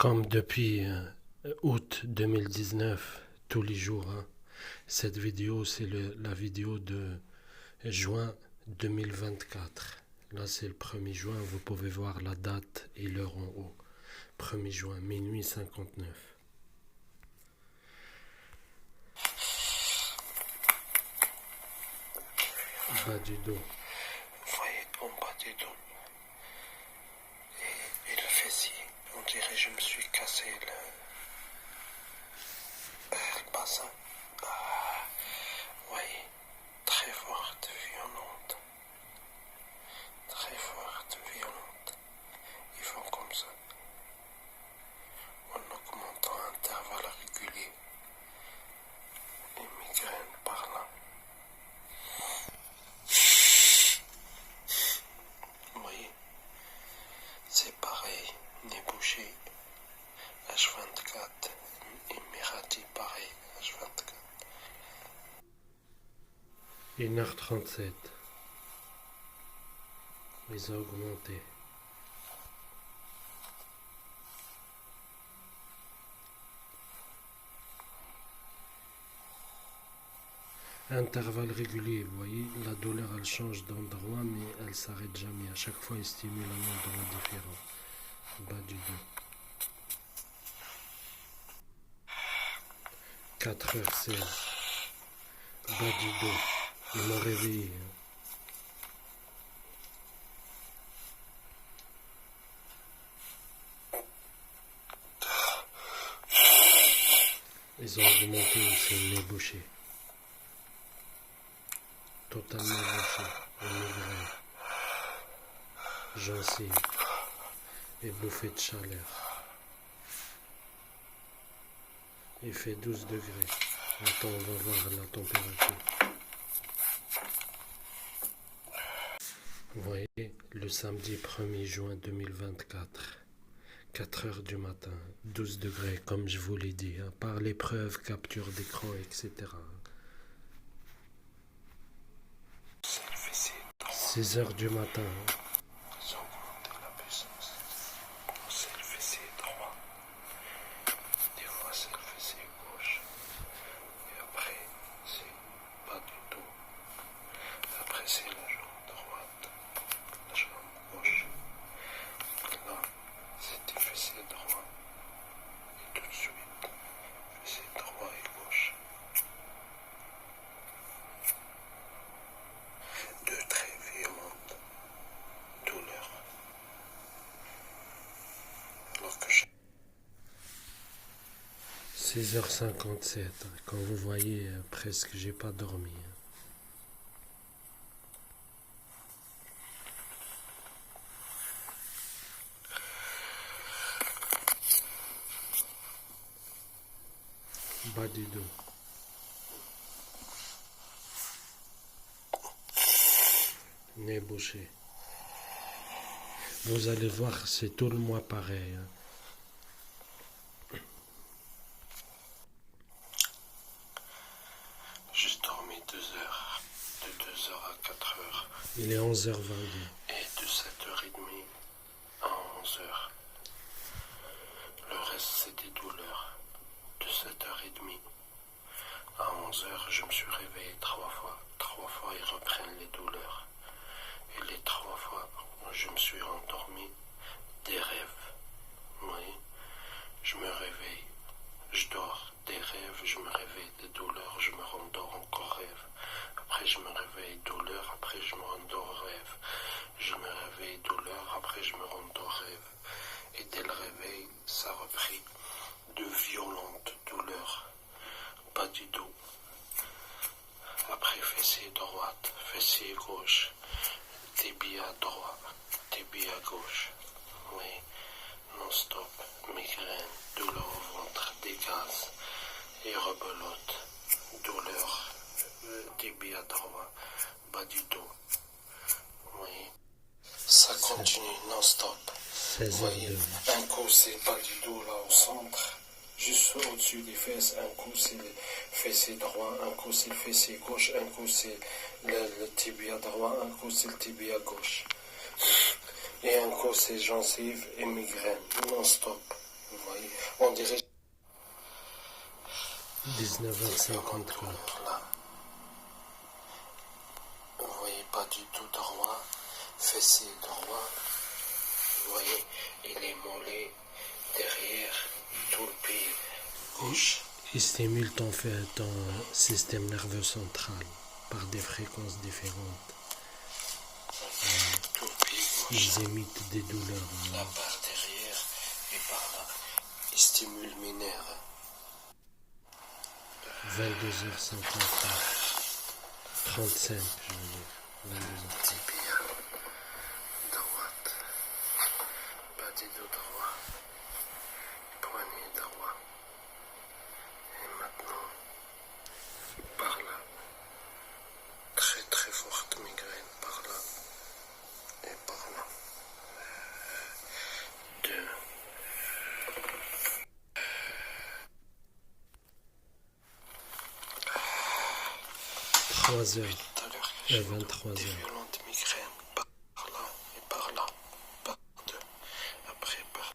Comme depuis août 2019, tous les jours, hein. Cette vidéo, c'est la vidéo de juin 2024. Là, c'est le 1er juin. Vous pouvez voir la date et l'heure en haut. 1er juin, minuit 59. Bas du dos. Vous voyez, en bas du dos. Et le fessier. On dirait que je me suis cassé le bassin. Vous voyez, très forte, violente. Très forte, violente. Ils font comme ça. En augmentant à intervalles réguliers. Et migraine par là. Vous voyez, c'est pareil, nez bouché, H24, Émirati pareil, H24. 1h37. Les a augmentés. Intervalle régulier, vous voyez, la douleur elle change d'endroit mais elle s'arrête jamais. À chaque fois elle stimule un endroit différent. Bas du dos. 4h16. Bas du dos. Il m'a réveillé. Ils ont augmenté aussi le nez bouché. Totalement bouché. Migraine. Gencive. Et bouffée de chaleur. Il fait 12 degrés. Attends, on va voir la température. Vous voyez, le samedi 1er juin 2024, 4 heures du matin, 12 degrés, comme je vous l'ai dit, hein, par l'épreuve, capture d'écran, etc. 6 heures du matin. Hein. Ils ont augmenté la puissance. C'est le fessier droit. Des fois c'est le fessier gauche. Et après c'est pas du tout. Après c'est la jambe droite. La jambe gauche. Là c'était fessier droit. Et tout de suite fessier droit et gauche. Deux très violentes douleurs. Alors que 6h57, quand vous voyez, presque j'ai pas dormi. Bas du dos. Nez bouché. Vous allez voir, c'est tout le mois pareil. Hein. j'ai dormi 2 heures, de 2 heures à 4 heures, Il est 11h22. et de 7h30 à 11 heures. Le reste, c'est des douleurs. De 7h30 à 11 heures, je me suis réveillé 3 fois. 3 fois, ils reprennent les douleurs. Et les 3 fois, je me suis endormi. Des rêves. Oui, je me réveille. Je dors, des rêves, je me réveille, des douleurs, je me rendors encore rêve. Après je me réveille, douleur, après je me rendors rêve. Je me réveille, douleur, après je me rendors rêve. Et dès le réveil, ça a repris de violentes douleurs. Bas du dos. Après fessier droite, fessier gauche, tibia droit, tibia gauche. Oui, non-stop, migraine, douleur au ventre, des gaz et rebelote, douleur, tibia droit, bas du dos. Oui, ça continue non-stop. Vous 16h02. voyez, un coup c'est bas du dos là au centre, juste au-dessus des fesses, un coup c'est le fessier droit, un coup c'est le fessier gauche, un coup c'est le tibia droit, un coup c'est le tibia gauche. Et un coup c'est gencive et migraine, non-stop. Vous voyez. voyez, on dirait 19h54. là. Vous voyez pas du tout droit, fessier droit. Vous voyez, et les mollets derrière, tout le pied gauche. Il stimule ton système nerveux central par des fréquences différentes. Tout le pied gauche. Ils émettent des douleurs. Là par derrière et par là. Il stimule mes nerfs. 22h54. 35, je veux dire. 22h. Tibia droite. Bas du dos droit. Poignet droit. Et maintenant, par là. Très très forte migraine par là. Et par là. 2. 3h. Tout à l'heure, 23h. des violentes migraines par là et par là. Par 2. Après par.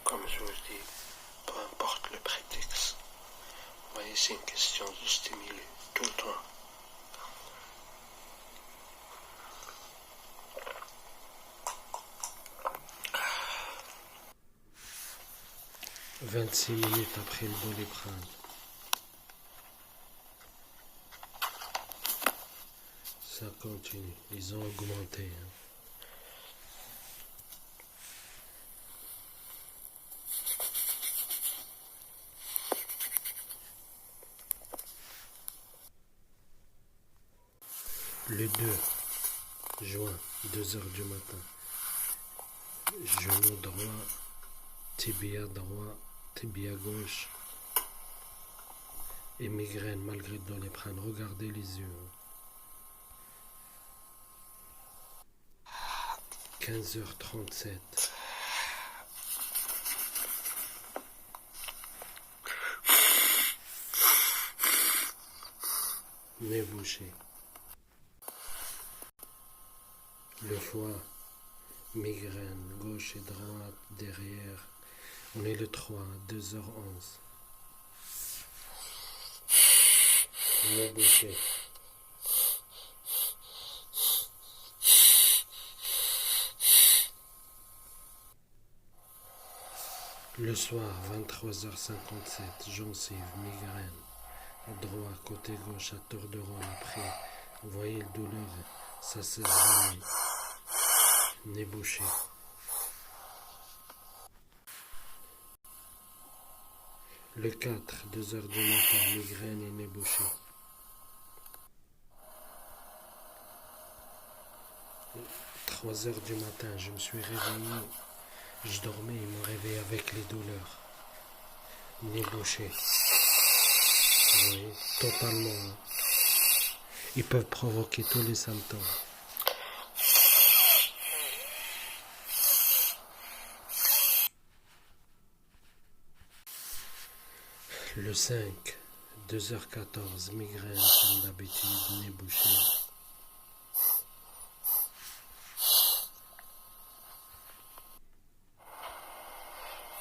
Comme je vous dis, peu importe le prétexte. Vous voyez, c'est une question de stimuler tout le temps. 26 minutes après le Doliprane. Ça continue. Ils ont augmenté. Le 2 juin, 2h du matin. Genou droit, tibia droit, tibia gauche. Et migraine malgré le Doliprane. Regardez les yeux. 15h37. Nez bouché. Le foie, migraine, gauche et droite, derrière. On est le 3, 2h11. Nez bouché. Le soir, 23h57, gencive, migraine. Droit, côté gauche, à tour de rôle. Après, vous voyez le douleur, ça s'évanouit. Nez bouché. Le 4, 2h du matin, migraine et nez bouché. Le 3h du matin, je me suis réveillé. Je dormais, ils m'ont réveillé avec les douleurs. Nez bouché. Vous voyez, totalement. Ils peuvent provoquer tous les symptômes. Le 5, 2h14, migraine comme d'habitude, nez bouché.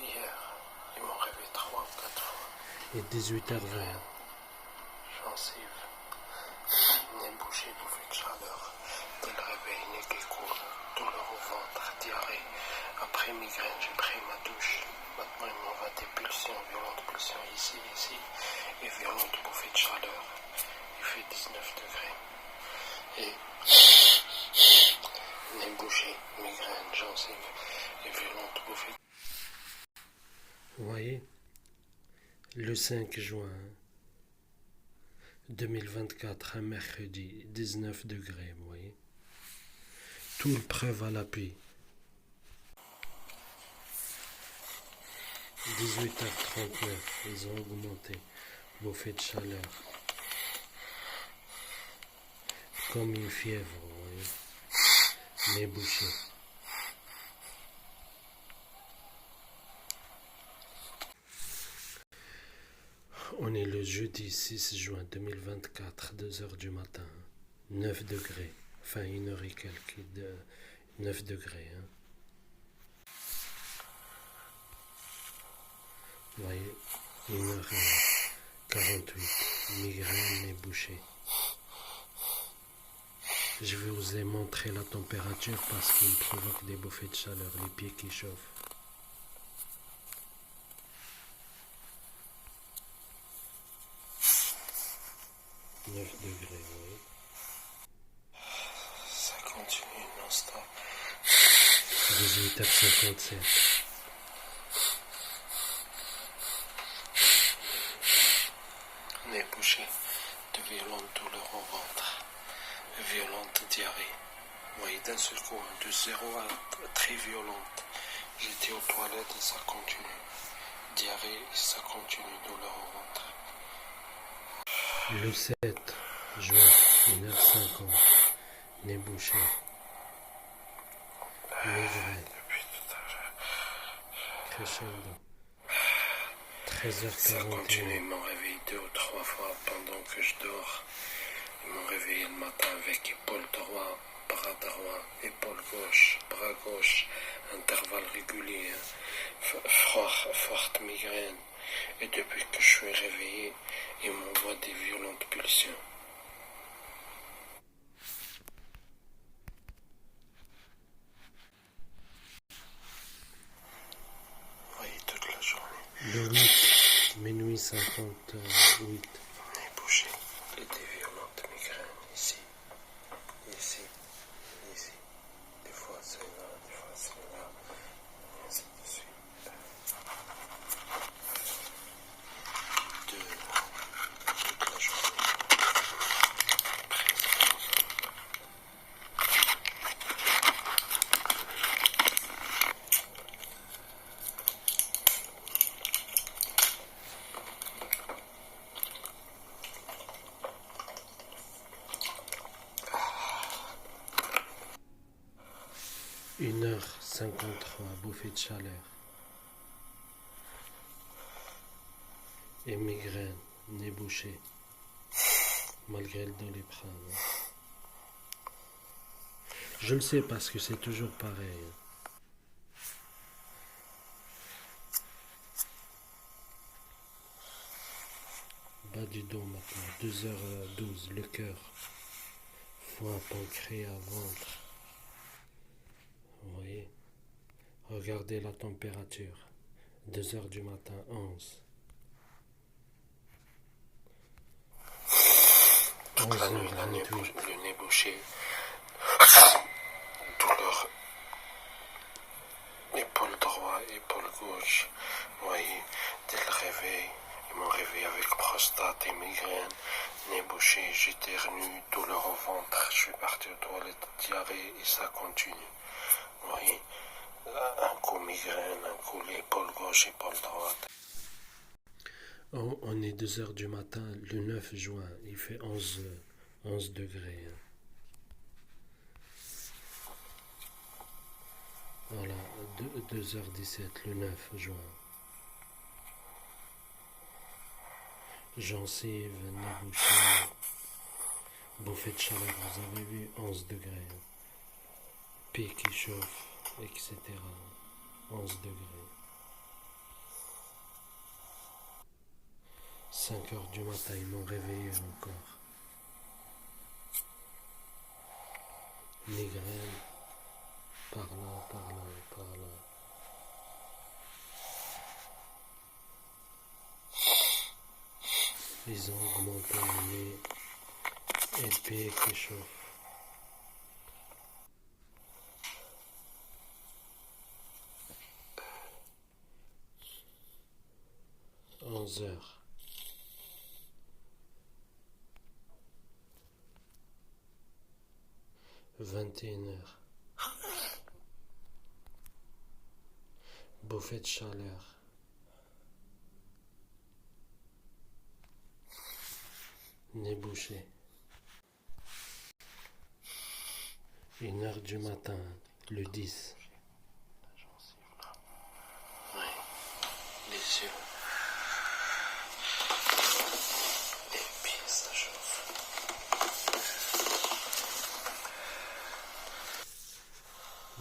Hier, ils m'ont réveillé 3 ou 4 fois. Et 18h20. Gencive, nez bouché, bouffée de chaleur. Dès le réveil, nez qui coule, douleur au ventre, diarrhée. Après migraine, j'ai pris ma douche. Maintenant, il m'envoie des pulsions, violentes pulsions ici, et violentes bouffées de chaleur. Il fait 19 degrés. Et nez bouché, migraine, gencive, et violentes bouffées. Vous voyez, le 5 juin 2024, un mercredi, 19 degrés, vous voyez. Tout le preuve à l'appui. 18h39, ils ont augmenté. Bouffée de chaleur. Comme une fièvre, vous voyez. Nez bouché. On est le jeudi 6 juin 2024, 2 heures du matin, 9 degrés, enfin 1 heure et quelques, 9 degrés. Hein. Vous voyez, 1h48, migraine et bouchée. Je vais vous montrer la température parce qu'il provoque des bouffées de chaleur, les pieds qui chauffent. « 9 degrés, oui. Ça continue non-stop. 18h57. Nez bouché, de violentes douleurs au ventre, violente diarrhée. Vous voyez, d'un seul coup, de 0 à très violente. J'étais aux toilettes et ça continue. Diarrhée et ça continue, douleur au ventre. Le 7 juin, 1h50, nez bouché, migraine, Depuis tout à l'heure. crescendo, Ça continue, 13h41. ils m'ont réveillé 2 ou 3 fois pendant que je dors. Ils m'ont réveillé le matin avec épaule droit, bras droit, épaule gauche, bras gauche, intervalle régulier, forte migraine. Et depuis que je suis réveillé, ils m'envoient des violentes pulsions. Vous voyez, toute la journée, Le 8, minuit 58. nez bouché et des violentes migraines ici, ici, ici. Des fois c'est là, des fois c'est là, et ainsi de suite. Toute la journée. Une heure 53, bouffée de chaleur. Et migraine, nez bouché, malgré le Doliprane. Je le sais parce que c'est toujours pareil. Bas du dos maintenant, 2h12, le cœur, foie, pancréas, ventre. Vous voyez? Regardez la température. 2 heures du matin, 11. La nuit, 11h28. le nez bouché, douleur, épaule droite, épaule gauche. Vous voyez, dès le réveil, ils m'ont réveillé avec prostate et migraine, nez bouché, j'éternue, douleur au ventre. Je suis parti aux toilettes, diarrhée et ça continue. Vous voyez, un coup migraine, un coup l'épaule gauche, épaule droite. On est 2 heures du matin, le 9 juin, il fait 11 degrés. Voilà, 2h17, le 9 juin. Gencive, nez bouché, bouffée de chaleur, vous avez vu, 11 degrés. Pied qui chauffe, etc. 11 degrés. 5 heures du matin, ils m'ont réveillé encore. Migraine, par là, par là, par là. Ils ont augmenté le nez et le pied qui chauffe. Onze heures. 21h. Bouffée de chaleur. Nez bouché. 1h du matin, le 10. Oui, les yeux.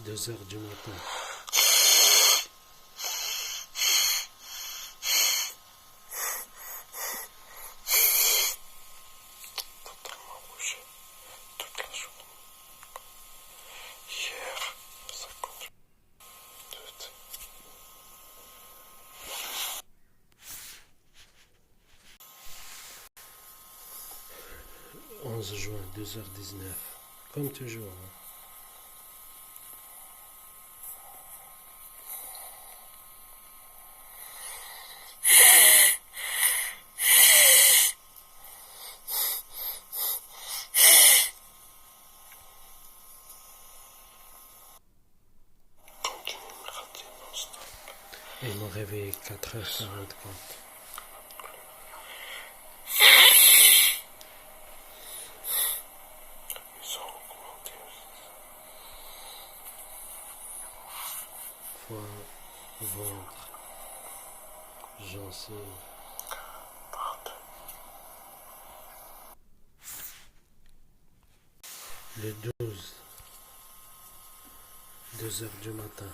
2 heures du matin. Totalement rouge toute la journée. Hier, ça continue. 11 juin, 2h19. Comme toujours. Hein. Et mon réveil 4h44. Ils ont augmenté Foie, ventre, gencive. Le 12, 2 heures du matin.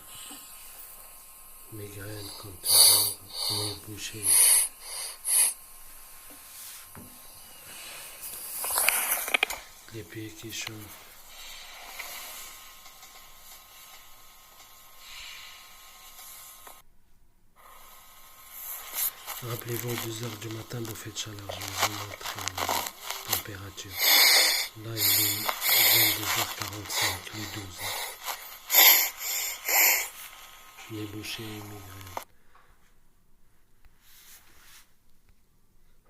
Migraine comme toujours, nez bouché. Les pieds qui chauffent. Rappelez-vous, 2 heures du matin, bouffée de chaleur, je vais vous montrer la température. Là, il est 22h45, le 12. Nez bouché et migraine.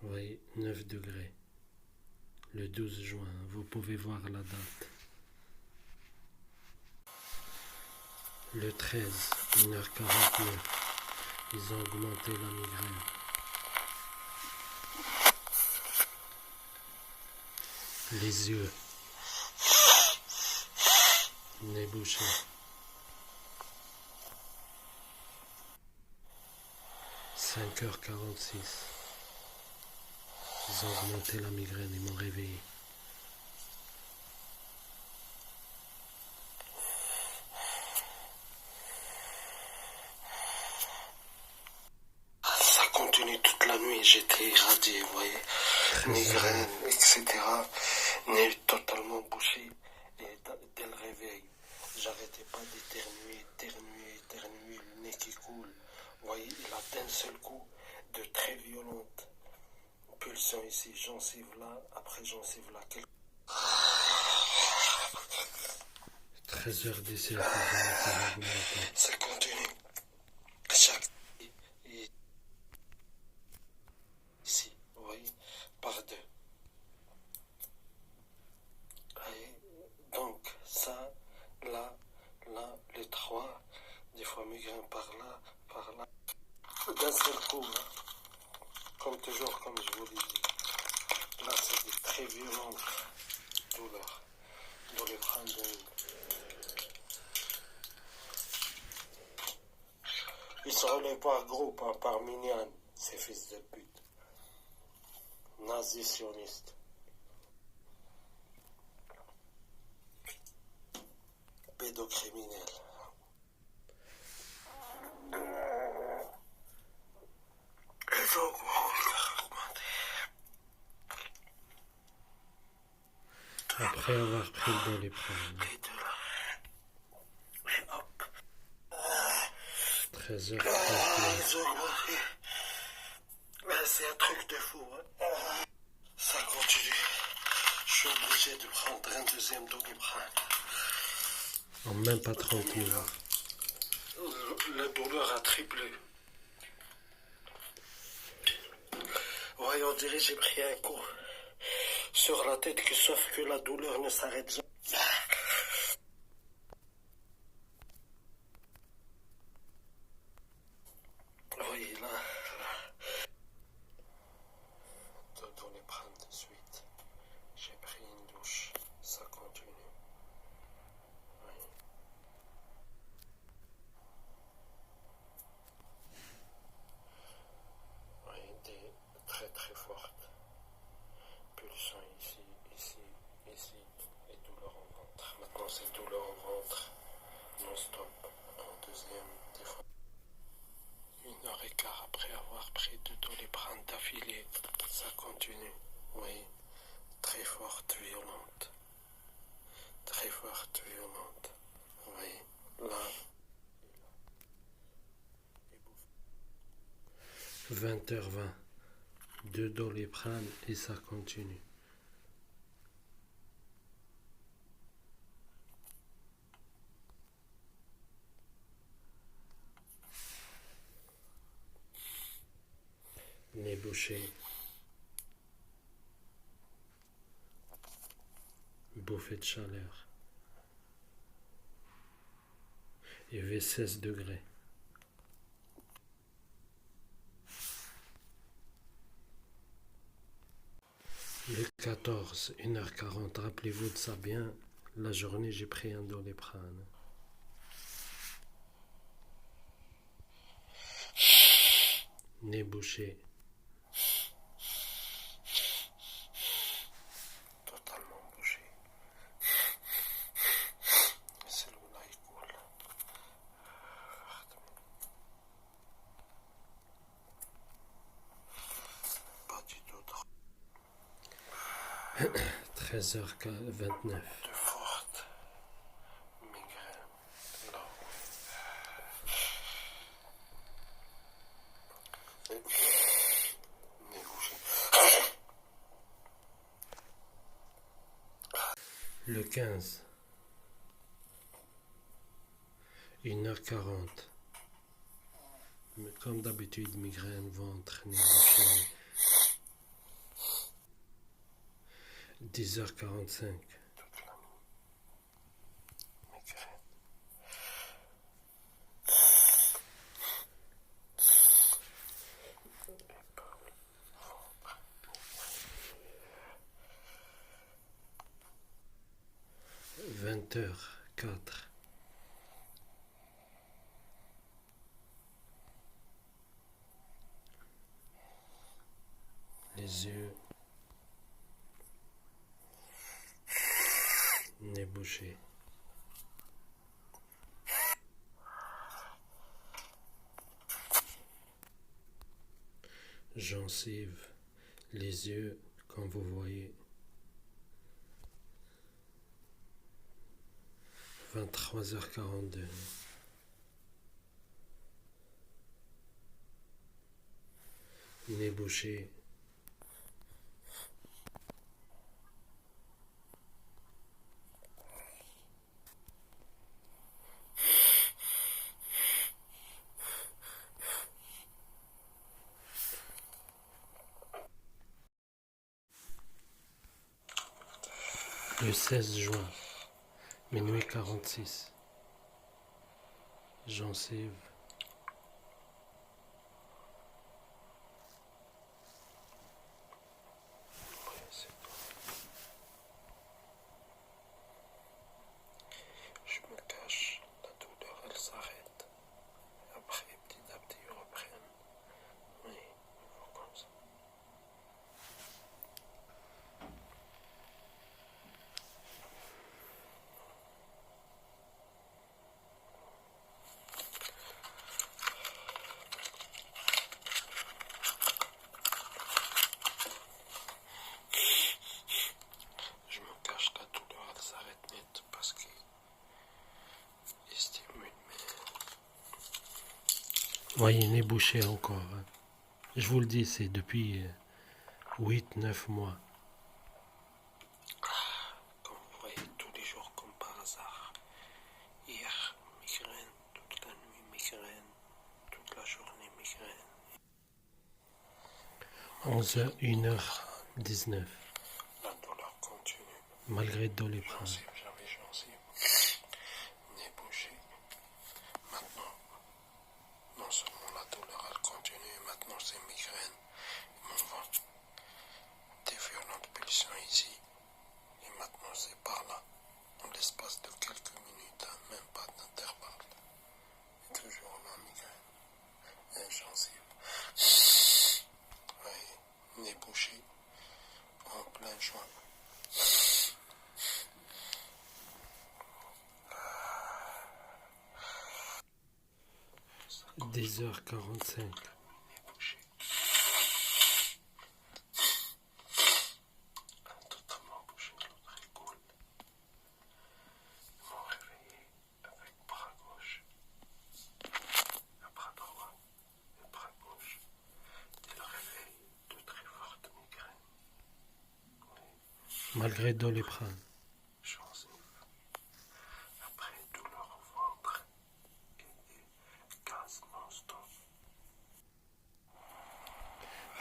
Oui, 9 degrés. Le 12 juin, vous pouvez voir la date. Le 13, 1h49, ils ont augmenté la migraine. Les yeux, nez bouché. 5h46, ils ont augmenté la migraine et m'ont réveillé. Ça continue toute la nuit, j'étais irradié, vous voyez, migraine, etc. Nez totalement bouché. Et dès le réveil, j'arrêtais pas d'éternuer, éternuer, le nez qui coule. Vous voyez, il a d'un seul coup de très violentes pulsions ici, gencive là, après gencive là. 13h17, Ça continue. Chaque ici, vous voyez, par deux. Et donc ça, là, les trois, des fois migraine par là, d'un seul coup, hein. Comme toujours, comme je vous l'ai dit. Là, c'est des très violentes douleurs dans les crânes. Ils se relèvent par groupe, hein, par miniane, ces fils de pute. Nazis sionistes. Pédocriminels. Ils ont augmenté. Après avoir pris le Doliprane. Les deux là. Et hop. 13h39. Ils ont augmenté. Mais c'est un truc de fou. Hein. Ça continue. Je suis obligé de prendre un deuxième Doliprane. En même pas 30 minutes. La douleur a triplé. Ouais, on dirait que j'ai pris un coup sur la tête, sauf que la douleur ne s'arrête jamais. Oui, là. Dans les prendre de suite. J'ai pris une douche. Ça continue. Oui. Oui, des très très fortes pulsions ici, et douleurs au ventre. Maintenant, c'est douleur au ventre non-stop. Un deuxième défaut. 1 heure et quart après avoir pris 2 Doliprane d'affilée, ça continue. Oui, très forte, violente. Très forte, violente. Oui, là. 20h20. 2 Doliprane et ça continue. Nez bouché. Bouffée de chaleur. Il y avait 16 degrés. Le 14, 1h40. Rappelez-vous de ça bien. La journée, j'ai pris un Doliprane. Nez bouché. Totalement bouché. Celui-là, il coule. Pas du tout trop 13h29. de forte migraine. Là. Nez bouché. Le 15. 1h40. Mais comme d'habitude, migraine, ventre, nez bouché. 10h45. Toute la nuit. Migraine. 20h04. Les yeux. Nez bouché. Gencives. Les yeux, comme vous voyez. 23h42. Nez bouché. Le 16 juin, minuit 46. Gencives. Oui, c'est bon. Je me cache, la douleur elle s'arrête. Après, petit à petit, reprenne. Oui, il faut comme ça. Je me cache, la douleur elle s'arrête net parce qu'il stimule, mais Voyez, nez bouché encore. Hein. Je vous le dis, c'est depuis 8-9 mois. comme vous voyez, tous les jours comme par hasard. Hier, migraine, toute la nuit, migraine, toute la journée, migraine. 11h, 1h19. La douleur continue. Malgré Doliprane. J'avais gencive, nez bouché. Maintenant, non seulement la douleur elle continue, maintenant c'est migraine, mon ventre, des violentes pulsions ici, et maintenant c'est par là, en l'espace de quelques minutes, hein, même pas d'intervalle. Et toujours la migraine, et gencive. Oui, nez bouché, en plein joint. 10h45. Totalement bouché, l'autre épaule. Ils m'ont réveillé avec bras gauche, le bras droit, le bras gauche. Et le réveil de très fortes migraines. Oui, Malgré Doliprane. gencives. Après, douleur au ventre et des gaz non-stop.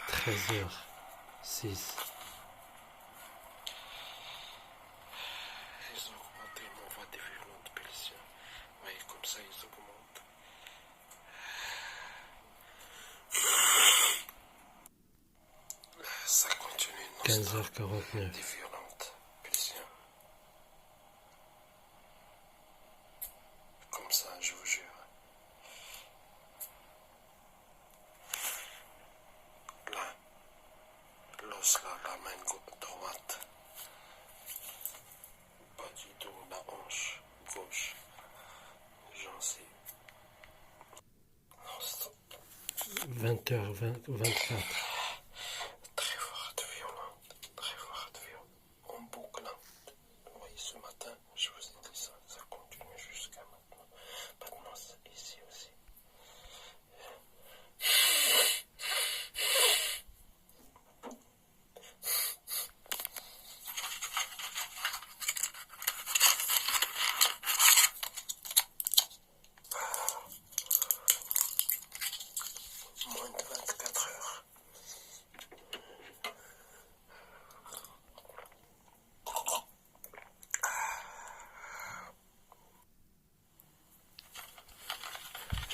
13h06. Ils ont augmenté mon voix des violentes pulsions. Oui, comme ça, ils augmentent. Ça continue non-stop. 15h49. Des violentes pulsions. Comme ça, je vous jure. Là, l'os là, la main droite. Pas du tout la hanche gauche. Gencive. Non-stop. 20h24. Très forte, violente. Très forte, violente. En boucle. Oui, ce matin, je vous ai dit ça. Ça continue jusqu'à maintenant. Maintenant, c'est ici aussi. Moins de 24 heures.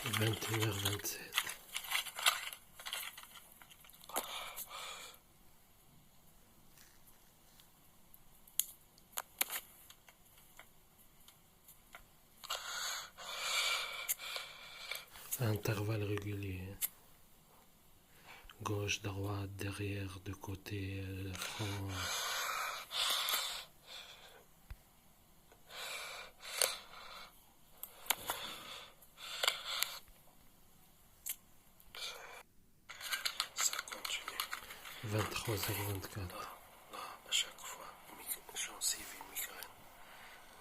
– 21h27. À intervalles réguliers. Gauche, droite, derrière, de côté, front. Ça continue. 23h24. Là, à chaque fois, gencive et migraine.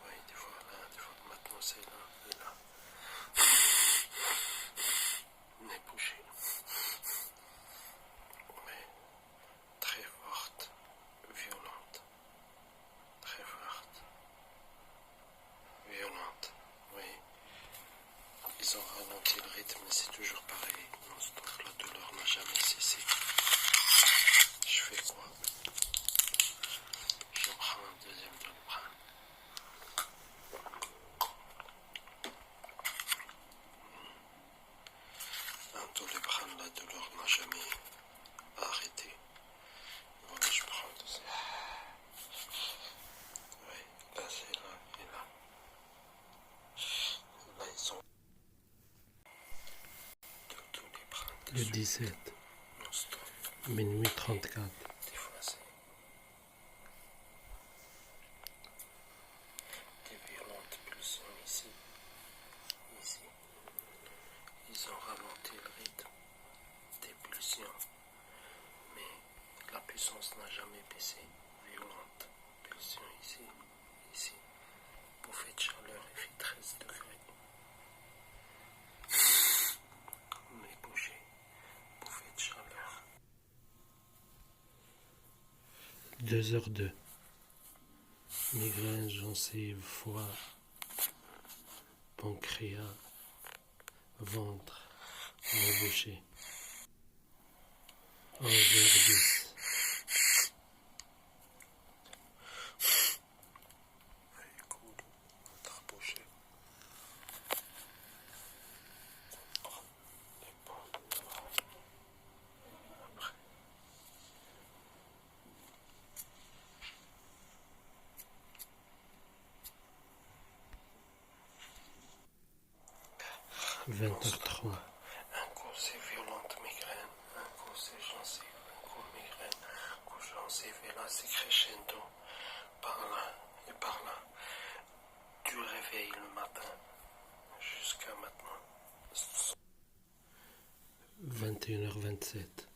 Oui, des fois là, des fois maintenant c'est là et là. Nez bouché. Oui, très forte, violente. Très forte, violente. Oui, ils ont ralenti le rythme, mais c'est toujours pareil. Non-stop, la douleur n'a jamais cessé. Je fais quoi? Je prends un deuxième Doliprane. Un Doliprane, la douleur n'a jamais arrêté. Voilà, je prends un deuxième. Oui, là c'est là et là. Là ils sont de Doliprane. Le 17. Non-stop. Minuit 34. Des fois c'est des violentes pulsions ici. Ici. Ils ont ralenti le rythme des pulsions. Mais la puissance n'a jamais baissé. Violente pulsion ici. Ici. Bouffée de chaleur, il fait 13 degrés. Nez bouché. Bouffée de chaleur. 2h02. Migraine, gencive, foie, pancréas, ventre, nez bouché. 11h10. Allez, cool. Ventre bouché. Épaule, bras. Après. 20h03. Un coup c'est violente migraine, un coup c'est gencive, un coup migraine, un coup gencive, et là c'est crescendo, par là et par là, du réveil le matin jusqu'à maintenant. 21h27.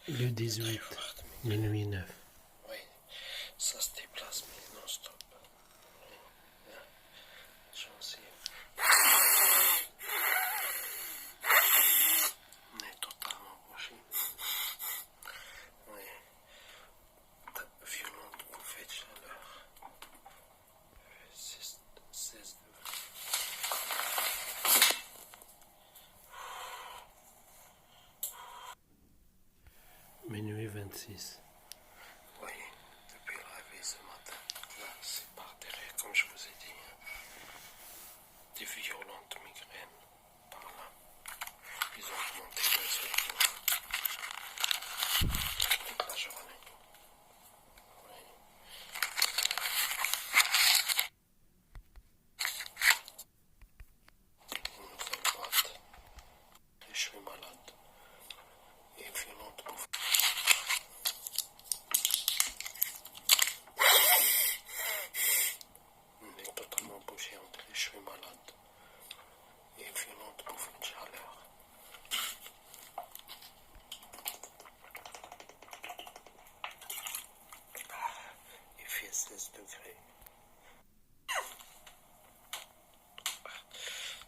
Le 18, minuit 9. Oui, ça se déplace, mais non-stop. Gencive. On est totalement bouché. Oui. Violente bouffée de chaleur. 16 degrés. Minuit 26. Oui, depuis le réveil ce matin, là, c'est par derrière, comme je vous ai dit. Des violentes migraines par là. Ils ont augmenté d'un seul coup. Toute la journée. Oui. Une nouvelle boîte. Et je suis malade. Et violente bouffe. On est totalement bouché entre les cheveux malades et violente bouffée de chaleur. Il fait 16 degrés.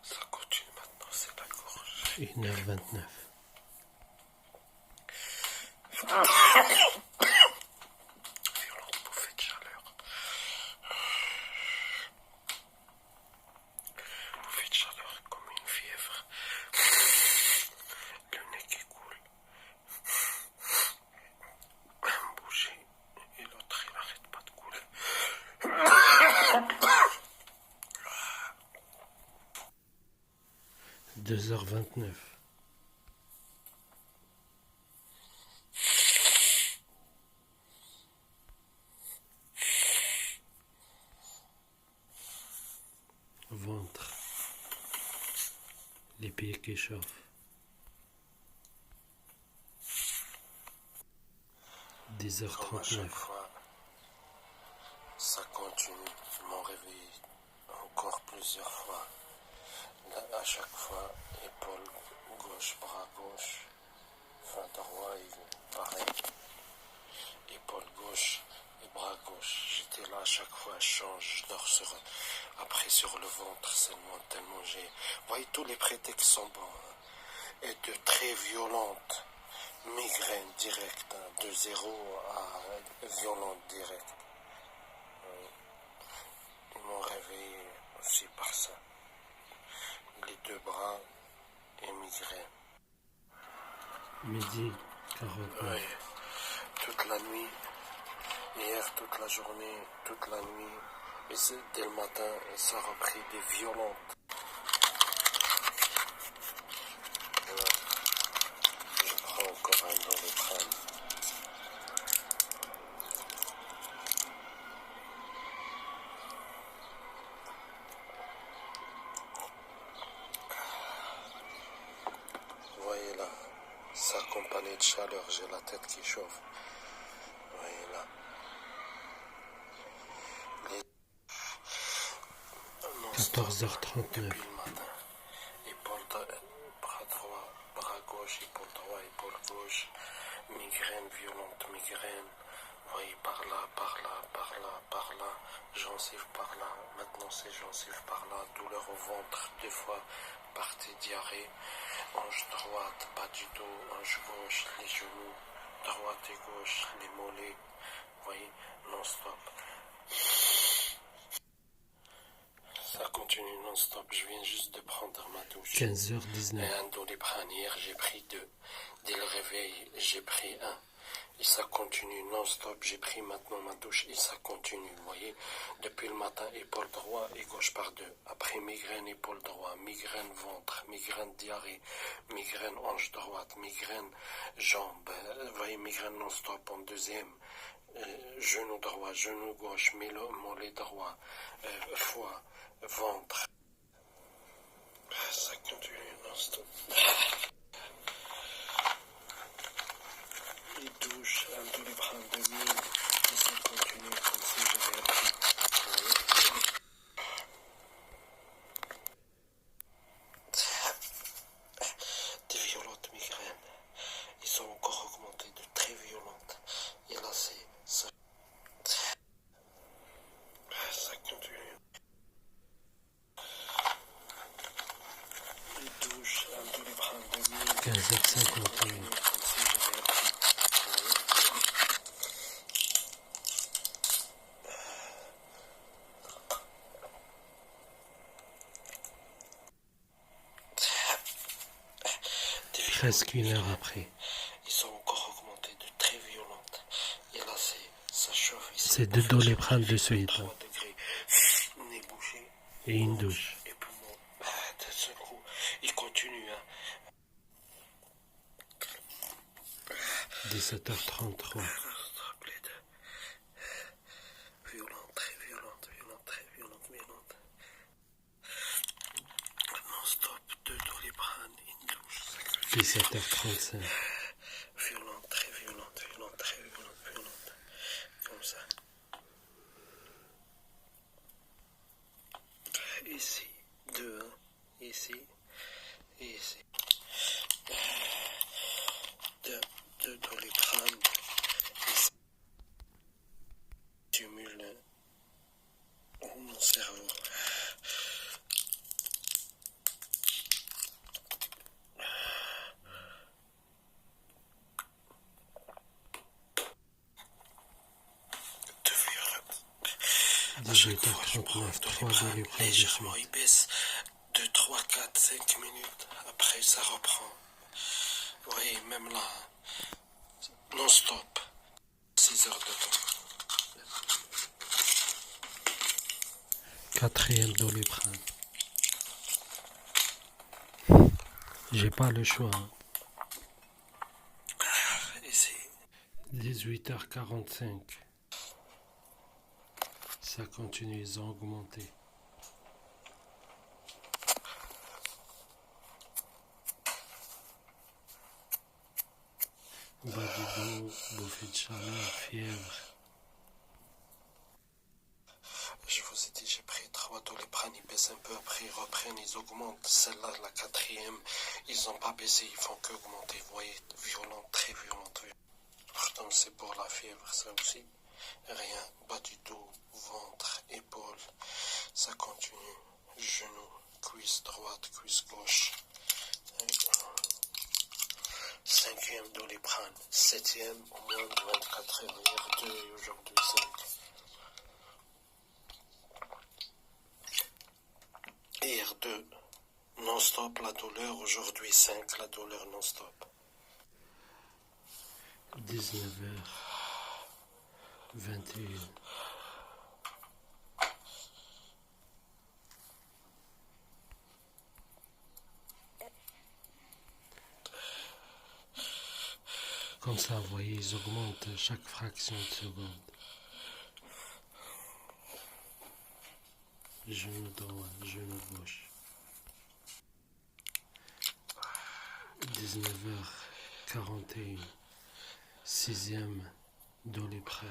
Ça continue maintenant, c'est la gorge. 1h29. Violente bouffée de chaleur. Bouffée de chaleur comme une fièvre. Le nez qui coule. Un bouger et l'autre il n'arrête pas de couler. 2h29. Ventre. Les pieds qui chauffent. 10h39. Comme à chaque 10h39. fois, ça continue. Mon réveil encore plusieurs fois. Là, à chaque fois, épaule gauche, bras gauche, fin droit et pareil. Épaule gauche et bras gauche. J'étais là à chaque fois, je change, je dors après sur le ventre seulement tellement j'ai. Vous voyez, tous les prétextes sont bons. Hein. Et de très violentes migraines directes, hein, de 0 à violente directe. Oui. Ils m'ont réveillé aussi par ça. Les deux bras et migraine. Midi 49. Oui. Toute la nuit, hier toute la journée, toute la nuit, et dès le matin, ça a repris des violentes. Voilà. Je prends encore un dans le crâne. Vous voyez là, s'accompagner de chaleur, j'ai la tête qui chauffe. Vous voyez là. 14h39. Depuis le matin, bras droit, bras gauche, épaule droit, épaule gauche, migraine violente, migraine. Vous voyez par là, par là, par là, par là, gencive par là, maintenant c'est gencive par là, douleur au ventre, 2 fois, partie diarrhée, hanche droite, bas du dos, hanche gauche, les genoux, droite et gauche, les mollets, vous voyez, non-stop. Ça continue non-stop, je viens juste de prendre ma douche. 15h19. Et un Doliprane, hier j'ai pris 2. Dès le réveil, j'ai pris 1. Et ça continue non-stop, j'ai pris maintenant ma douche et ça continue, vous voyez. Depuis le matin, épaule droit et gauche par 2. Après migraine, épaule droit, migraine ventre, migraine diarrhée, migraine hanche droite, migraine jambe, vous voyez, migraine non-stop en deuxième. Genou droit, genou gauche, mollet droit, foie, ventre. Ça continue non-stop. Les douches, un Doliprane 2000, et ça continue comme si j'avais appris. Des violentes migraines. Ils sont encore augmentés de très violentes. Et là, ça. Ça continue. Les douches, un Doliprane 2000, 15h51. comme si j'avais appris. 1 heure après. Ils sont encore augmentés de très violentes. Et là, ça chauffe. C'est 2 Doliprane de suite. 3 degrés. Nez bouché. Et une douche. Et poumons. D'un seul coup, il continue. 17h33. Violente, très violente, violente, très violente, violente. Non-stop, 2 Doliprane, une douche. 17h35. Violente, très violente, violente, très violente, violente. Comme ça. Ici, 2, ici, et ici. 2 Doliprane. Ici. Stimule mon cerveau. De violence. 18h39. 3 Doliprane de Légèrement, suite. il baisse de 3, 4, 5 minutes. Après, ça reprend. Vous voyez, même là, non-stop. 6 heures de temps. 4e Doliprane. J'ai pas le choix. Ici. 18h45. Ça continue, ils ont augmenté. Bas du dos, bouffée de chaleur, fièvre. Je vous ai dit, j'ai pris 3 Doliprane, ils baissent un peu, après ils reprennent, ils augmentent. Celle-là, la 4e, ils n'ont pas baissé, ils font qu'augmenter. Vous voyez, violente, très violente. Pourtant, c'est pour la fièvre, ça aussi. Rien, bas du dos, ventre, épaule. Ça continue. Genou, cuisse droite, cuisse gauche. 5e Doliprane. 7e, au moins de 24 heures. Hier 2 et aujourd'hui 5. Hier 2, non-stop la douleur. Aujourd'hui 5, la douleur non-stop. 19h21. Comme ça, vous voyez, ils augmentent chaque fraction de seconde. Genou droit, genou gauche. 19h41. 6e Doliprane.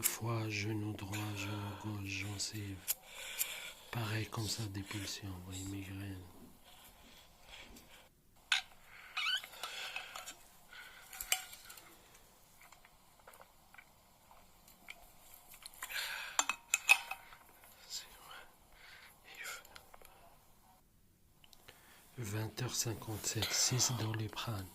Foie, genou droit, genou gauche, gencive. Pareil comme ça, des pulsions, vous voyez, migraine. « 20h57, 6 Doliprane. »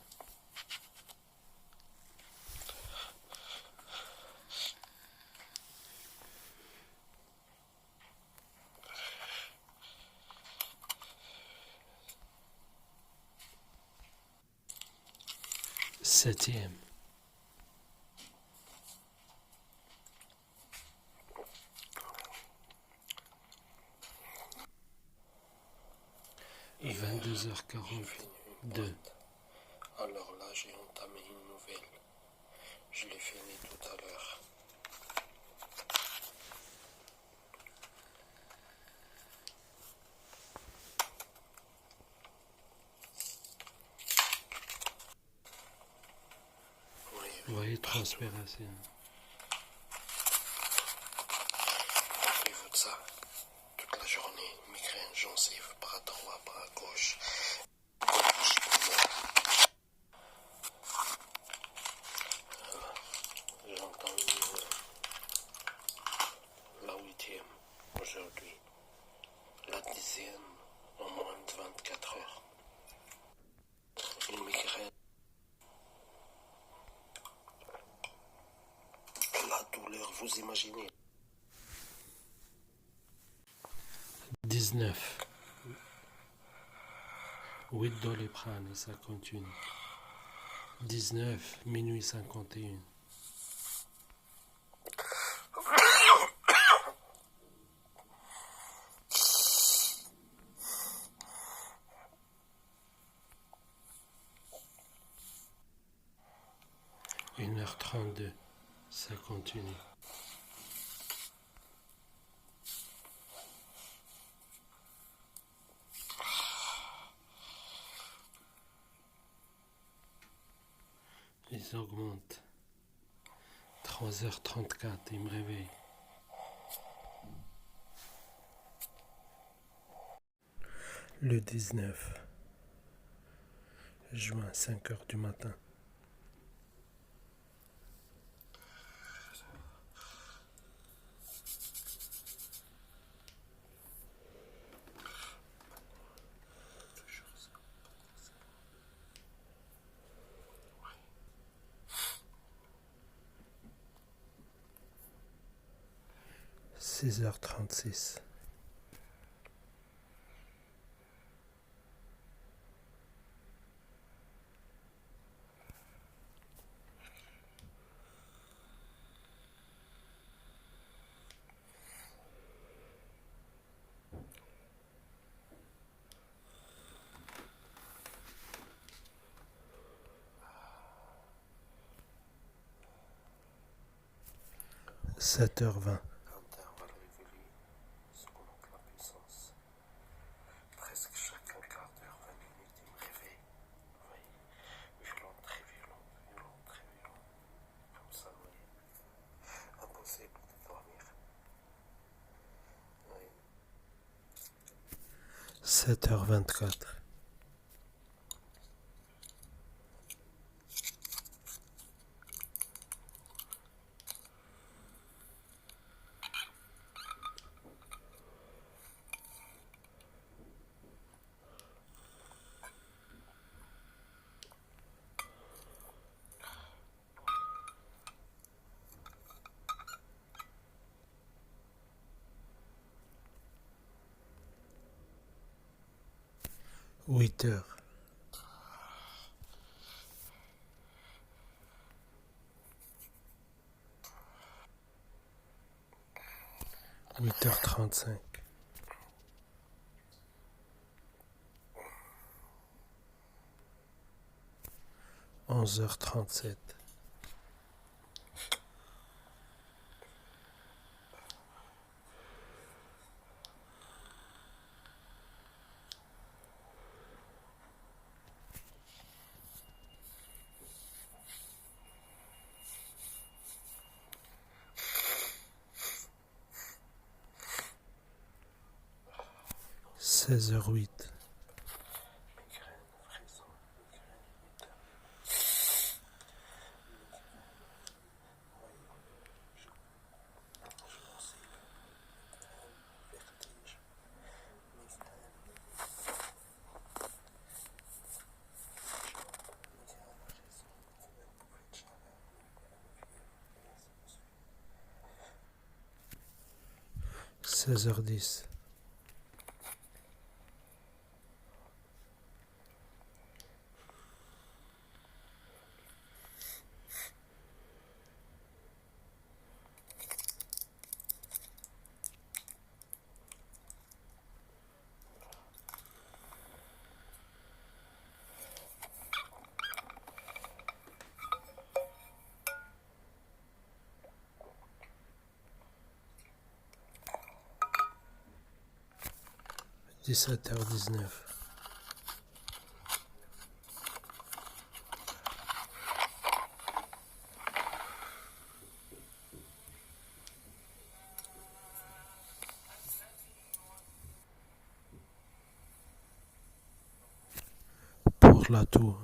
7e. 1 22h42. Alors là, j'ai entamé une nouvelle. Je l'ai fini tout à l'heure. Vous voyez, transpiration. Rappelez-vous de ça. Toute la journée, migraine, gencive, bras droit, bras gauche. J'entends la 8e aujourd'hui. La 10e en moins de 24 heures. Une migraine. La douleur, vous imaginez. 19. 8 Doliprane et ça continue. 19, minuit 51. Une heure 32, ça continue. Ils augmentent. 3h34, ils me réveillent. Le 19 juin, 5h du matin. Six heures 36. Sept heures 20. Intervalle régulier, ce qu'on appelle la puissance. Presque chaque quart d'heure, 20 minutes, il me réveille. Oui, violent, très violent, violent, très violent. Comme ça, oui. Impossible de dormir. Oui. 7h24. Huit heures. 8h35. 11h37. 16h08. Migraine, frisson, migraine, 16h10. 17h19. Pour la tour.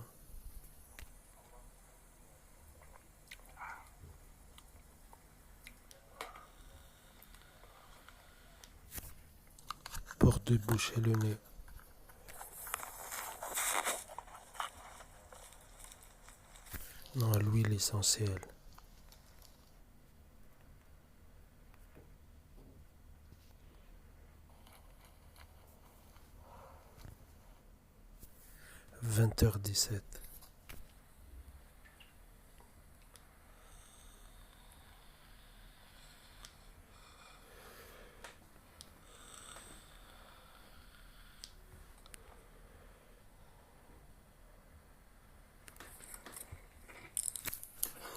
Pour déboucher le nez. Non, l'huile essentielle. Vingt heures 17.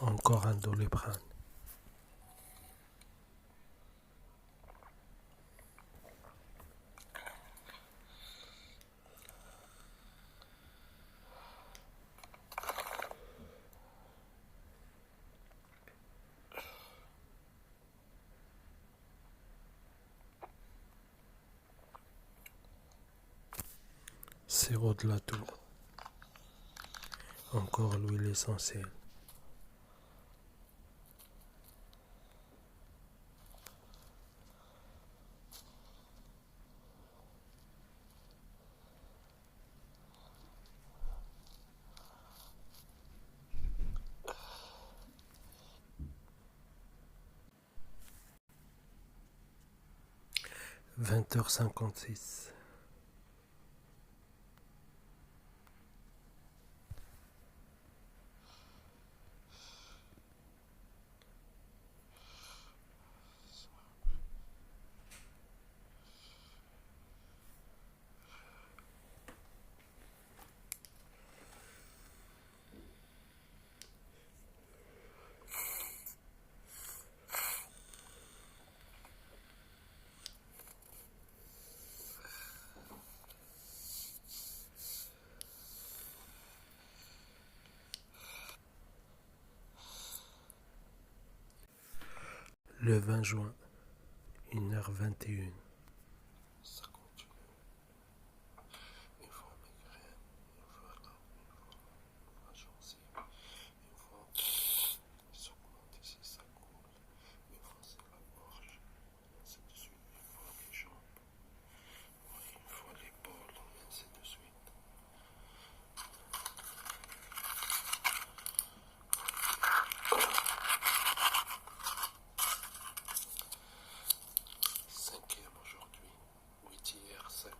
Encore un Doliprane. Sirop de la tour. Encore l'huile essentielle. Vingt heures 56. Le 20 juin, 1h21. Ça continue. Une fois migraine, une fois là, une fois gencive, une fois ils augmentent ici, ça coule, une fois c'est la gorge, ainsi de suite, une fois les jambes, oui, une fois l'épaule, ainsi de suite. Cinquième aujourd'hui, 8 hier, 5.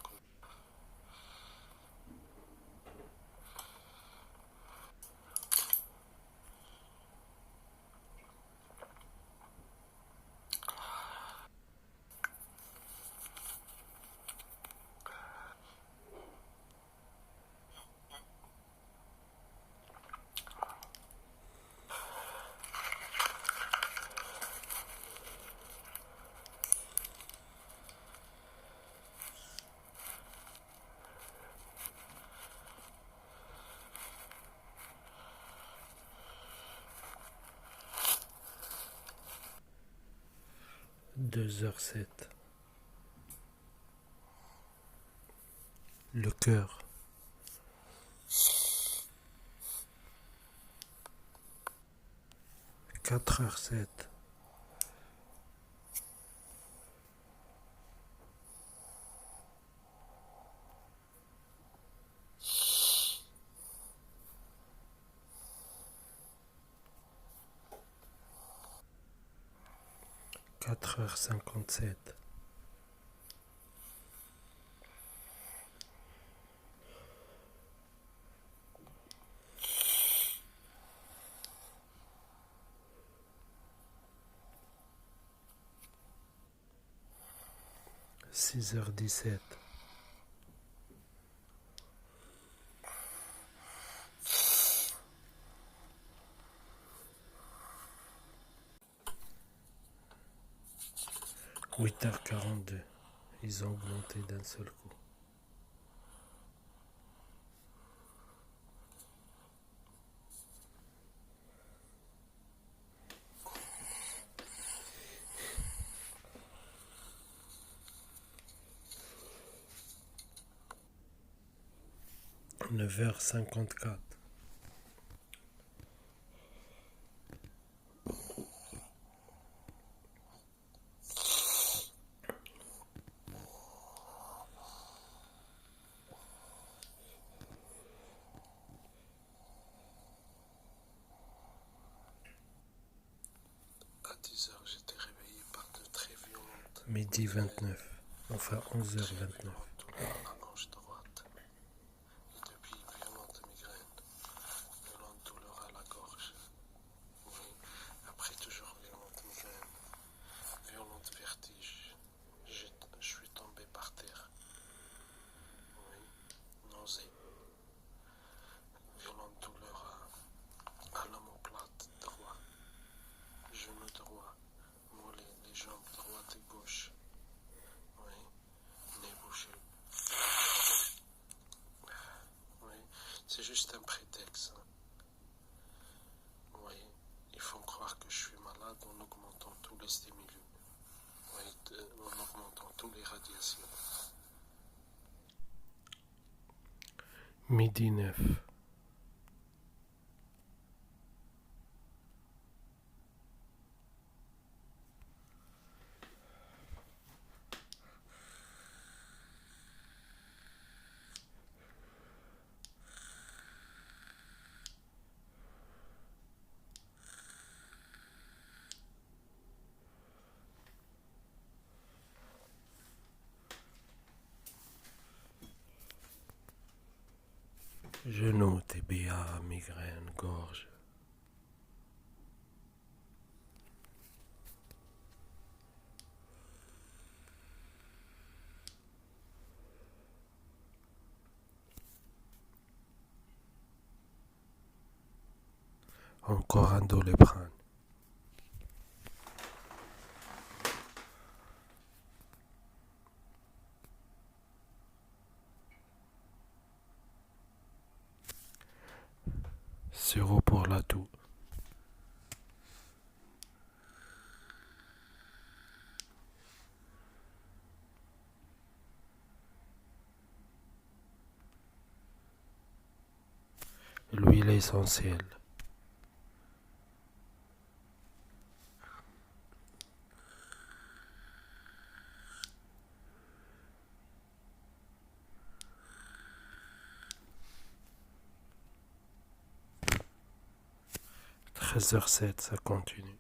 Deux heures 7. Le cœur. 4h 7. Quatre heures 57. Six heures 17. Huit heures 42. Ils ont augmenté d'un seul coup. 9h54. À 10 heures, j'étais réveillé par de très violentes. Midi 29. Enfin 11h29. Douleurs à la gorge droite. Et depuis, violentes migraines. Violentes douleurs à la gorge. Oui. Après, toujours violentes migraines. Violentes vertiges. Je suis tombé par terre. Oui. Nausée. Violente douleur à l'omoplate droit. Genou droit. Mollet, les jambes droite et gauche. Oui. Nez bouché. Oui. C'est juste un prétexte. Oui. Ils font croire que je suis malade en augmentant tous les stimulus. Oui. En augmentant toutes les radiations. Midi 9. Genoux, TBA, migraine, gorge. Encore un Doliprane. Sirop pour la toux. L'huile essentielle. Treize heures 07, ça continue.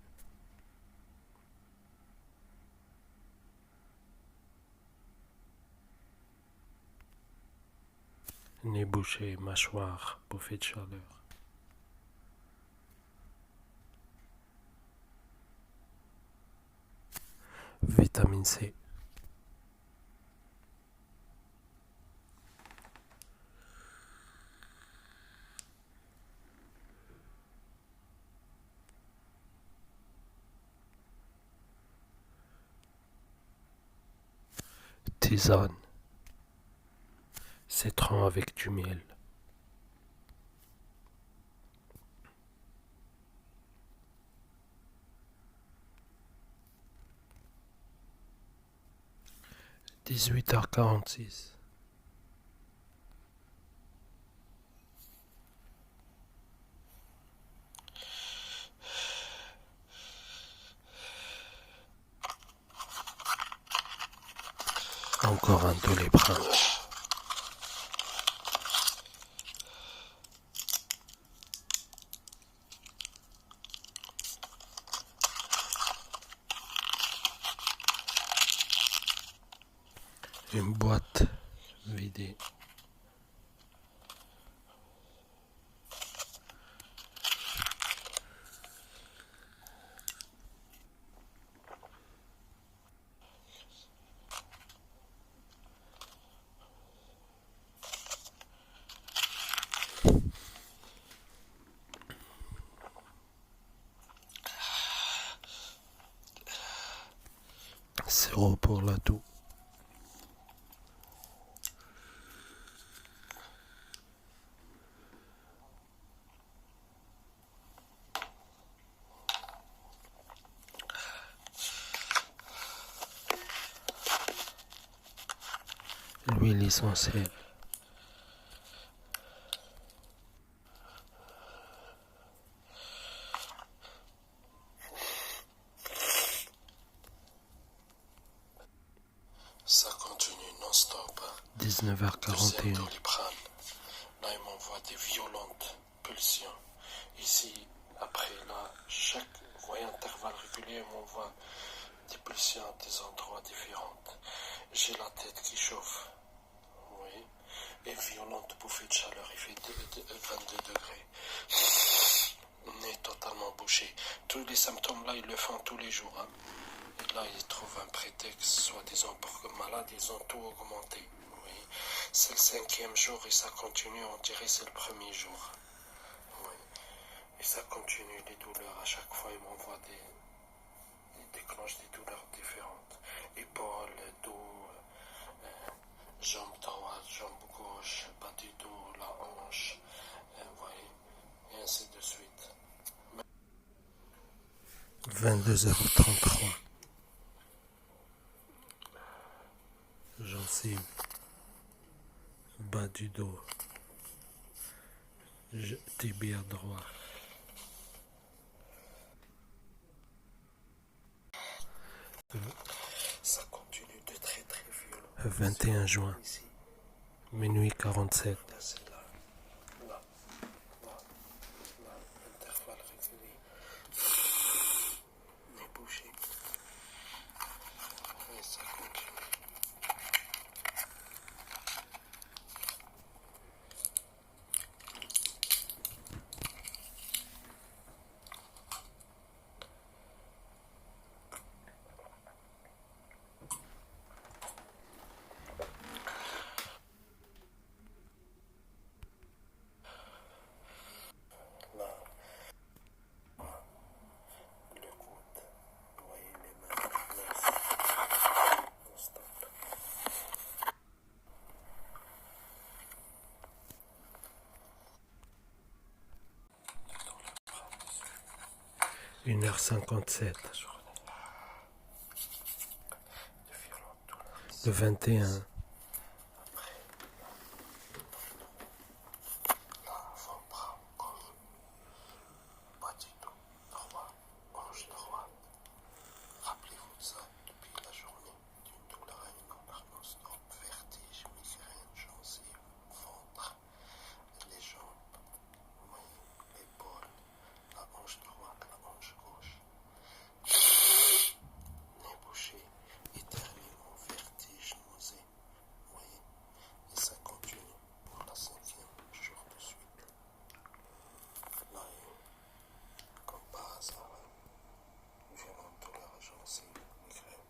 Nez bouché, mâchoire, bouffée de chaleur. Vitamine C. Tisane. Citron avec du miel. Dix-huit heures 46. Encore un Doliprane. Une boîte vidée. Sirop pour la toux. L'huile essentielle. 19h41. Doliprane. Là, il m'envoie des violentes pulsions. Ici, après, là, chaque intervalle régulier, il m'envoie des pulsions à des endroits différents. J'ai la tête qui chauffe. Oui. Et violente bouffée de chaleur. Il fait 22 degrés. Nez totalement bouché. Tous les symptômes là, ils le font tous les jours. Hein. Et là, ils trouvent un prétexte, soi-disant pour que malade, ils ont tout augmenté. Oui. C'est le 5e jour et ça continue, on dirait c'est le premier jour. Oui. Et ça continue, les douleurs. À chaque fois, ils m'envoient ils déclenchent des douleurs différentes. Épaules, dos, jambe droite, jambe gauche, bas du dos, la hanche, vous voyez, et ainsi de suite. 22h33. Gencive, bas du dos, tibia droit. Ça continue de très très violent. 21 juin, minuit 47. Là, c'est là, intervalle régulier. Nez bouché. Et ça continue. Là, le coude, vous voyez les mains, on stoppe. Une heure 57. Le 21. Avant-bras, gauche, bas du dos, droit, hanche droite. Rappelez-vous de ça depuis la journée d'une douleur à une gouvernance, vertige, migraine, gencive, ventre, les jambes, oui, l'épaule, la hanche droite, la hanche gauche. Nez bouché, éternuement, vertige, nausée, oui, et ça continue pour la 5e jour de suite. Là, comme par hasard, violente douleur à gencive, migraine,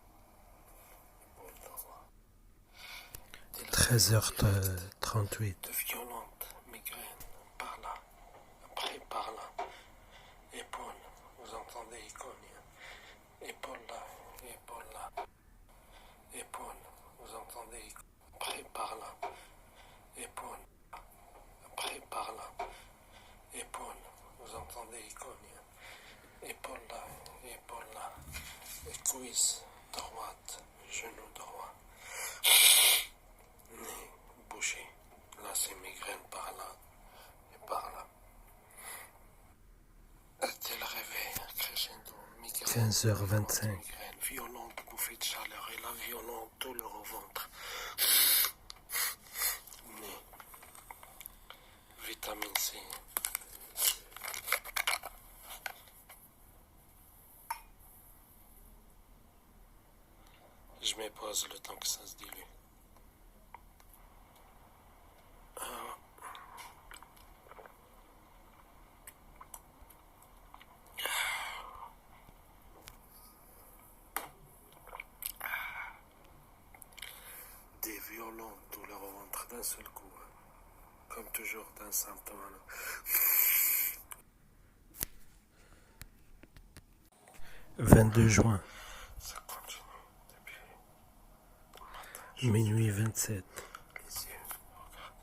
épaule droite. 13h38. De violentes migraines, par là, après par là, épaule, vous entendez, il cogne, épaule là, épaule, vous entendez, il cogne, après par là, épaule, après par là, épaule, vous entendez, il cogne, épaule là, et cuisse droite, genou droit, nez bouché, là c'est migraine par là et par là. Dès le réveil, crescendo, migraine, 15h25. migraine, violente bouffée de chaleur et la violente douleur au ventre. Nez, vitamine C. Je me pose le temps que ça se dilue. Des violentes douleurs au ventre d'un seul coup. Comme toujours d'un symptôme. 22 juin, Ça continue depuis minuit 27. les yeux. Regardez.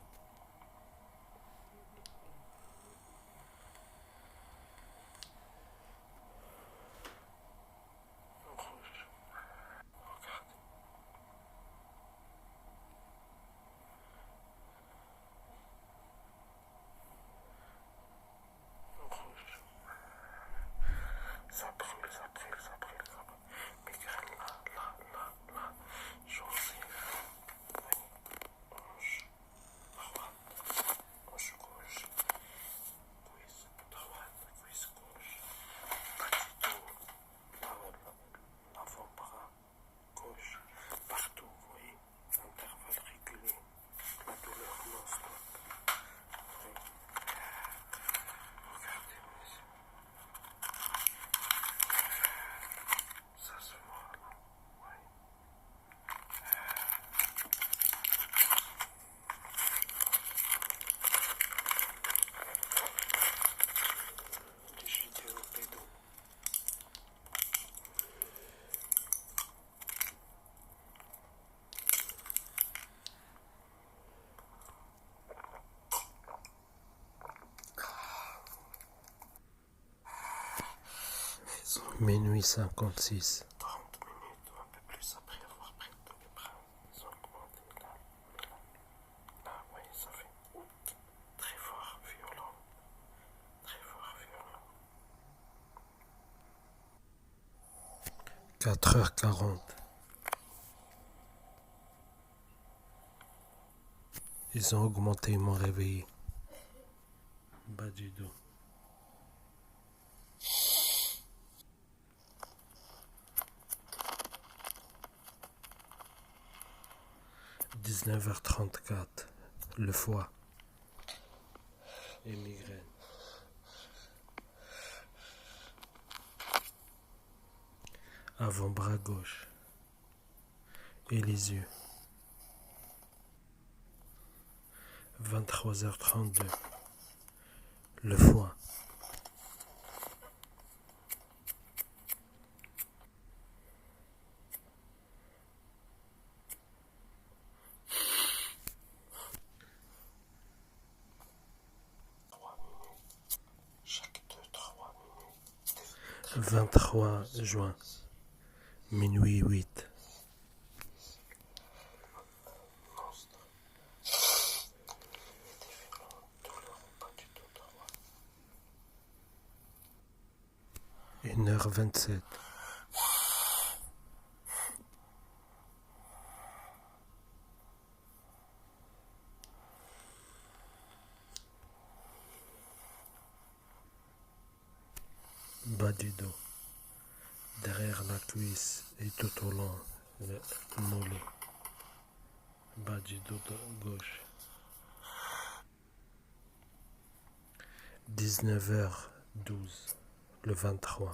Rouge. Regardez. Rouge. Ça brûle, ça brûle, ça brûle, ça brûle. Migraine là, là, là, là. Gencive. Oui. Minuit 56. 30 minutes ou un peu plus après avoir pris le doliprane, ils ont augmenté là, oui, ça fait très fort, violent, très fort, violent. 4h40. Ils ont augmenté, ils m'ont réveillé. Bas du dos. 19h34. Le foie. Et migraine. Avant-bras gauche. Et les yeux. 23h32. Le foie. Chaque 2-3 minutes. 23 juin. Minuit 8. Monstre. Des violentes douleurs au bas du dos droit. 1h27. Bas du dos. Derrière la cuisse et tout au long le mollet. Bas du dos gauche. 19h12. Le 23.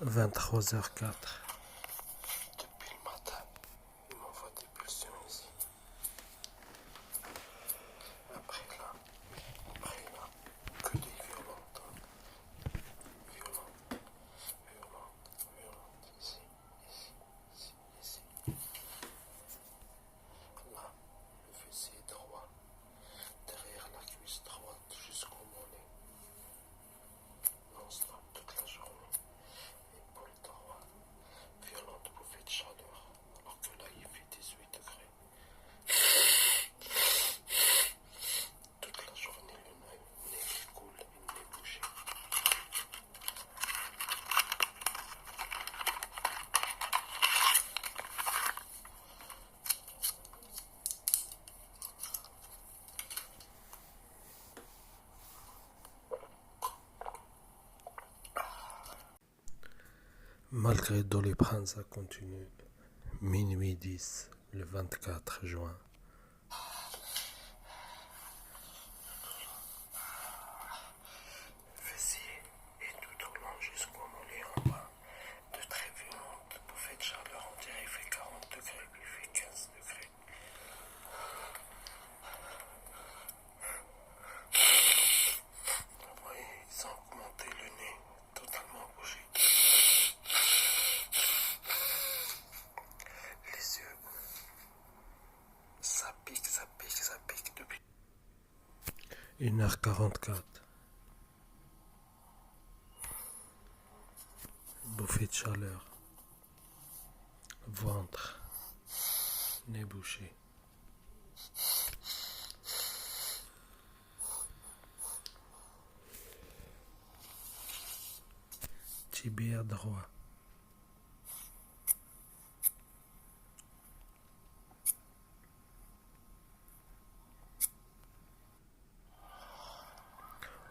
23h04. Depuis le matin, il m'envoie des pulsions ici. Après là, que des violentes. Violentes, ici, ici. Là, le fessier droit, derrière la cuisse droite jusqu'au mollet. Non-stop toute la journée. Épaule droite, violente bouffée de chaleur, alors que là il fait 18 degrés. Toute la journée, le nez qui coule et le nez bouché. Malgré Doliprane, ça continue. Minuit 10, le 24 juin. Fessier et tout au long jusqu'au mollet en bas. De très violentes bouffées de chaleur, on dirait il fait 40 degrés, puis il fait 15 degrés. Oui, ils ont augmenté le nez, totalement bougé. Les yeux, ça pique depuis. 1h44. Bouffée de chaleur. Ventre. Nez bouché. Tibia droit.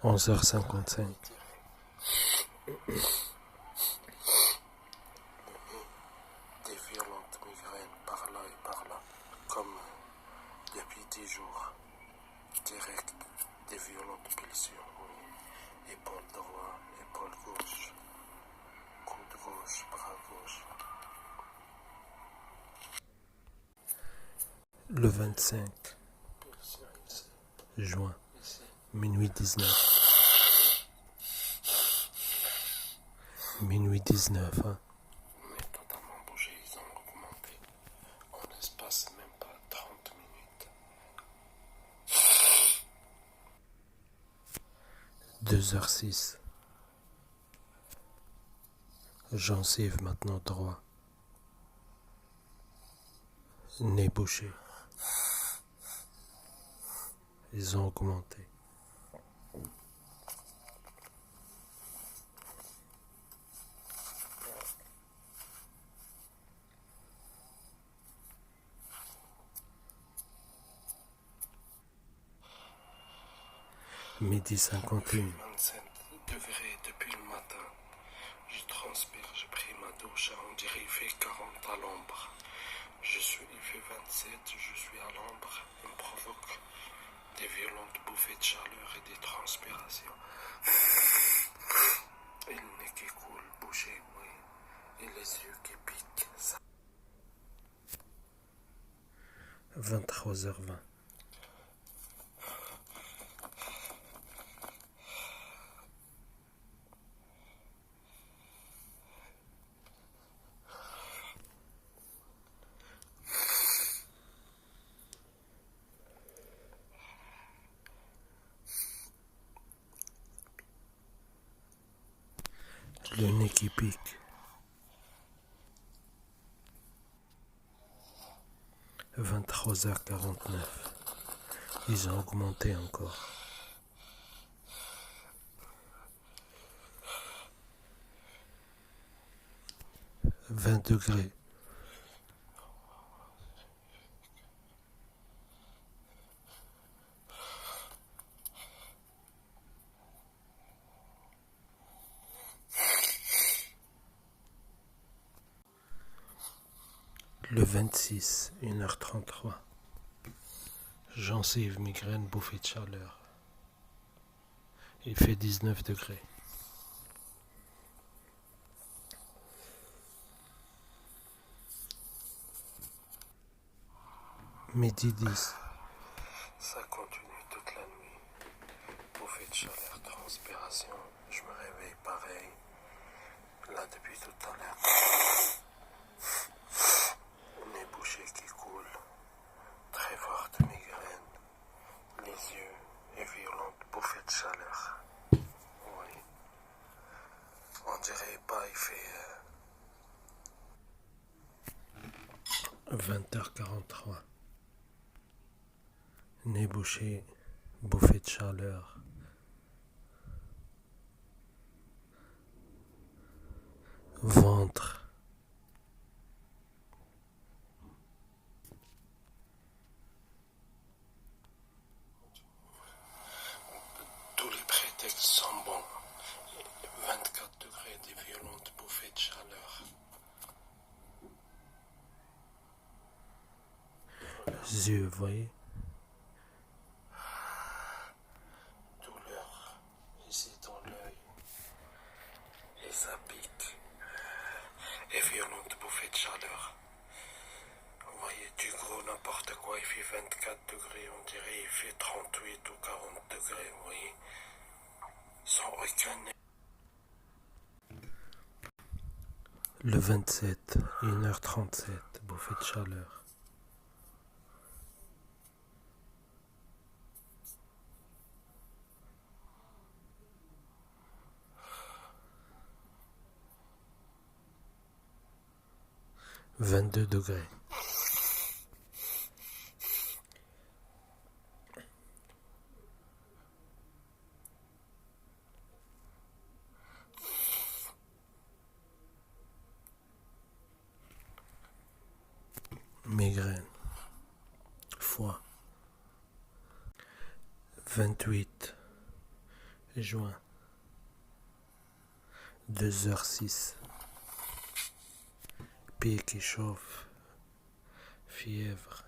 Onze heures 55. Des violentes migraines par là et par là, comme depuis 10 jours. Direct, des violentes pulsions, oui. Épaule droit, épaule gauche, coude gauche, bras gauche. Le 25. Pulsion ici, juin, Ici. minuit 19. Minuit 19, hein. Mais totalement bougé, ils ont augmenté. En l'espace même pas 30 minutes. 2h06. Gencive maintenant droit. Nez bouché. Ils ont augmenté. Midi 51. 27 degrés depuis le matin. Je transpire, j'ai pris ma douche, on dirait il fait 40 à l'ombre. Il fait 27, je suis à l'ombre, il me provoque des violentes bouffées de chaleur et des transpirations. Et le nez qui coule, bouché, oui, et les yeux qui piquent. Ça. 23h20. Le nez qui pique. 23h49. Ils ont augmenté encore. 20 degrés. Le 26, 1h33. Gencive, migraine, bouffée de chaleur. Il fait 19 degrés. Midi 10. Ça continue toute la nuit. Bouffée de chaleur, transpiration. Je me réveille pareil. Là depuis tout à l'heure. Nez bouché qui coule. Très forte migraine. Les yeux et violente bouffée de chaleur. Oui. On dirait pas, il fait 20h43. Nez bouché, bouffée de chaleur. Ventre. tous les prétextes sont bons. 24 degrés, des violentes bouffées de chaleur. Yeux, vous voyez? Douleur ici dans l'œil. Et ça pique. Et violente bouffée de chaleur. Vous voyez, du gros n'importe quoi, il fait 24 degrés, on dirait il fait 38 ou 40 degrés, vous voyez. Sans aucun. Le 27, 1h37, bouffée de chaleur. « 22 degrés. Migraine. Foie. 28 juin. 2h06. Pied qui chauffe. Fièvre.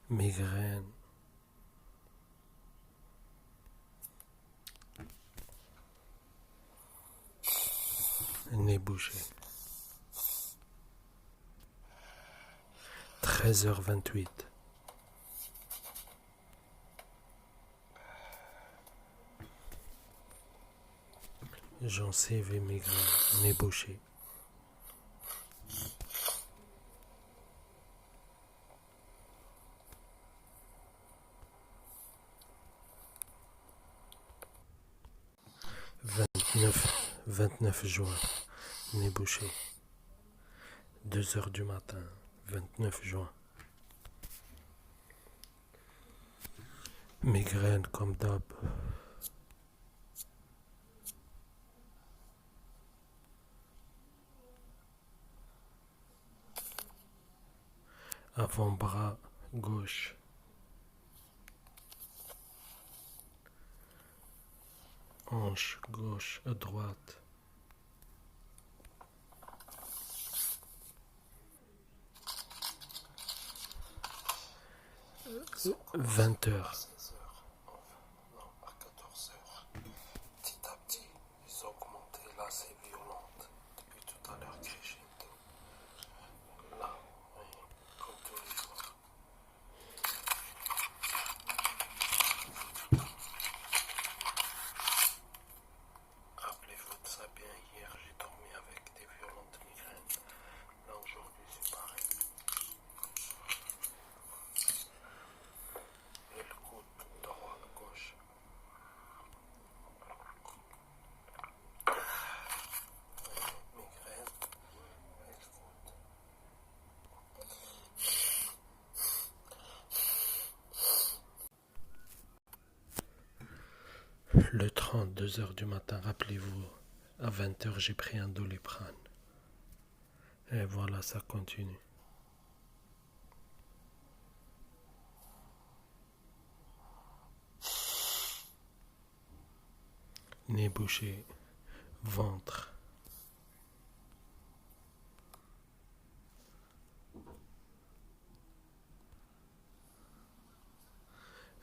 Migraine. Nez bouché. 13h28. Gencives et migraine, nez bouché. « 29 juin, nez bouché. 2h du matin, 29 juin. Migraine comme d'hab. Avant-bras gauche. Hanche gauche à droite. 20h. 16h, non, à 14h. Petit à petit, ils ont augmenté là, c'est violente. Depuis tout à l'heure, crescendo. Là, oui, comme tous les jours. Rappelez-vous de ça bien, hier j'ai dormi avec des violentes migraines. Là aujourd'hui c'est pareil. Et le coude droit à gauche. Migraine et le coude. Le 30, 2h du matin, rappelez-vous, à 20h j'ai pris un Doliprane. Et voilà, ça continue. Nez bouché, ventre.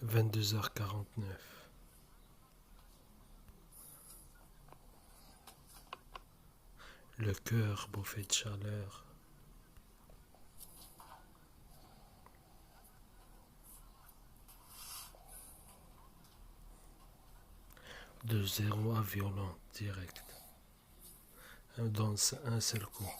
22h49. Le cœur bouffé de chaleur. De 0 à violent direct. Dans un seul coup.